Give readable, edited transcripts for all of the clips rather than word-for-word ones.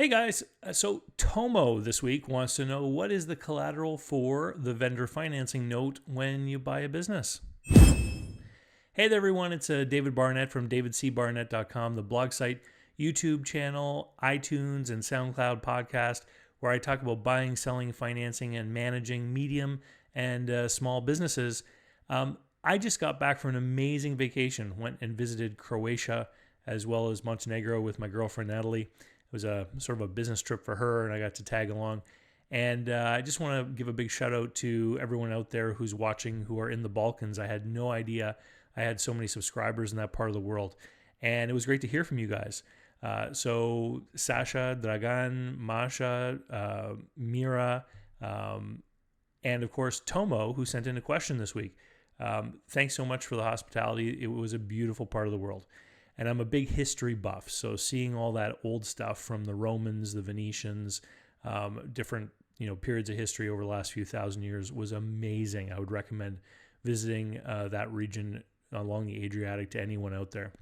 Hey guys, so Tomo this week wants to know what is the collateral for the vendor financing note when you buy a business? Hey there everyone, it's David Barnett from davidcbarnett.com, the blog site, YouTube channel, iTunes, and SoundCloud podcast, where I talk about buying, selling, financing, and managing medium and small businesses. I just got back from an amazing vacation, went and visited Croatia as well as Montenegro with my girlfriend Natalie. It was a sort of a business trip for her, and I got to tag along. And I just want to give a big shout out to everyone out there who's watching who are in the Balkans. I had no idea I had so many subscribers in that part of the world. And it was great to hear from you guys. So Sasha, Dragan, Masha, Mira, and of course Tomo, who sent in a question this week. Thanks so much for the hospitality. It was a beautiful part of the world. And I'm a big history buff, so seeing all that old stuff from the Romans, the Venetians, different periods of history over the last few thousand years was amazing. I would recommend visiting that region along the Adriatic to anyone out there.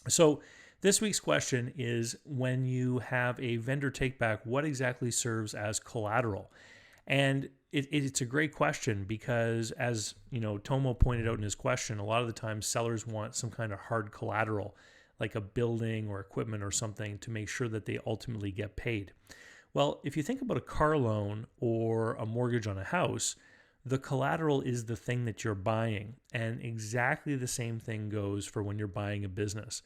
So this week's question is, when you have a vendor takeback, what exactly serves as collateral? And it's a great question because, as Tomo pointed out in his question, a lot of the times sellers want some kind of hard collateral, like a building or equipment or something, to make sure that they ultimately get paid. Well, if you think about a car loan or a mortgage on a house, the collateral is the thing that you're buying. And exactly the same thing goes for when you're buying a business.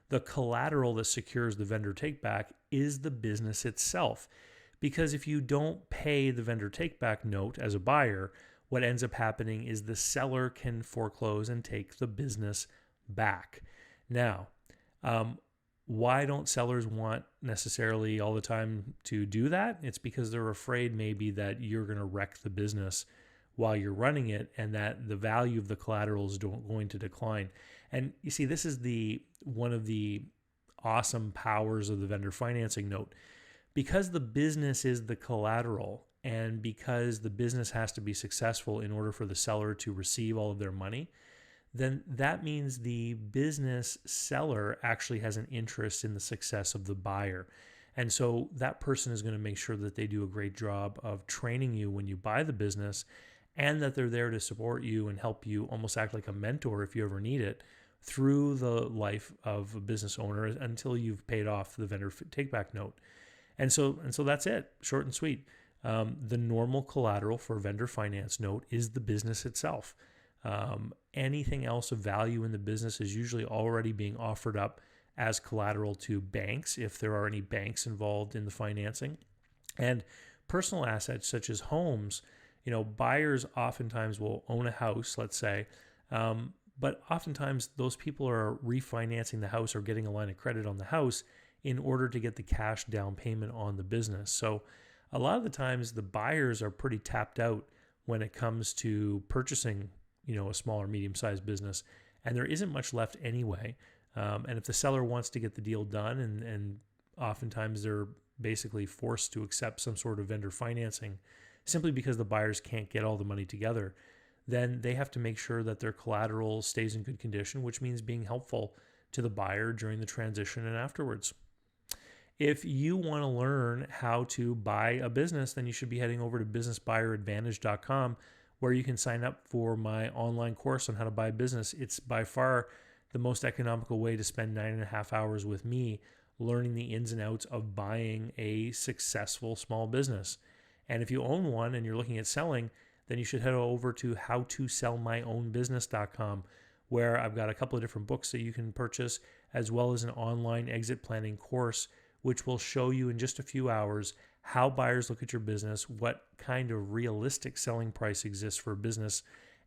The collateral that secures the vendor takeback is the business itself. Because if you don't pay the vendor takeback note as a buyer, what ends up happening is the seller can foreclose and take the business back. Now, why don't sellers want necessarily all the time to do that? It's because they're afraid maybe that you're going to wreck the business while you're running it, and that the value of the collateral is going to decline. And you see, this is one of the awesome powers of the vendor financing note. Because the business is the collateral, and because the business has to be successful in order for the seller to receive all of their money, then that means the business seller actually has an interest in the success of the buyer. And so that person is going to make sure that they do a great job of training you when you buy the business, and that they're there to support you and help you, almost act like a mentor if you ever need it, through the life of a business owner until you've paid off the vendor takeback note. And so that's it, short and sweet. The normal collateral for a vendor finance note is the business itself. Anything else of value in the business is usually already being offered up as collateral to banks, if there are any banks involved in the financing. And personal assets such as homes, buyers oftentimes will own a house, let's say, but oftentimes those people are refinancing the house or getting a line of credit on the house in order to get the cash down payment on the business. So a lot of the times the buyers are pretty tapped out when it comes to purchasing, a small or medium-sized business, and there isn't much left anyway. And if the seller wants to get the deal done, and oftentimes they're basically forced to accept some sort of vendor financing simply because the buyers can't get all the money together, then they have to make sure that their collateral stays in good condition, which means being helpful to the buyer during the transition and afterwards. If you want to learn how to buy a business, then you should be heading over to businessbuyeradvantage.com, where you can sign up for my online course on how to buy a business. It's by far the most economical way to spend 9.5 hours with me learning the ins and outs of buying a successful small business. And if you own one and you're looking at selling, then you should head over to howtosellmyownbusiness.com, where I've got a couple of different books that you can purchase, as well as an online exit planning course, which will show you in just a few hours how buyers look at your business, what kind of realistic selling price exists for a business,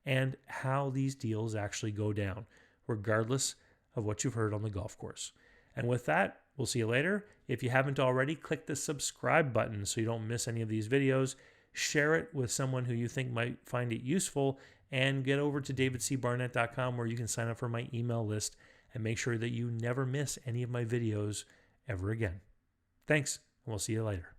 and how these deals actually go down, regardless of what you've heard on the golf course. And with that, we'll see you later. If you haven't already, click the subscribe button so you don't miss any of these videos. Share it with someone who you think might find it useful, and get over to davidcbarnett.com, where you can sign up for my email list and make sure that you never miss any of my videos ever again. Thanks, and we'll see you later.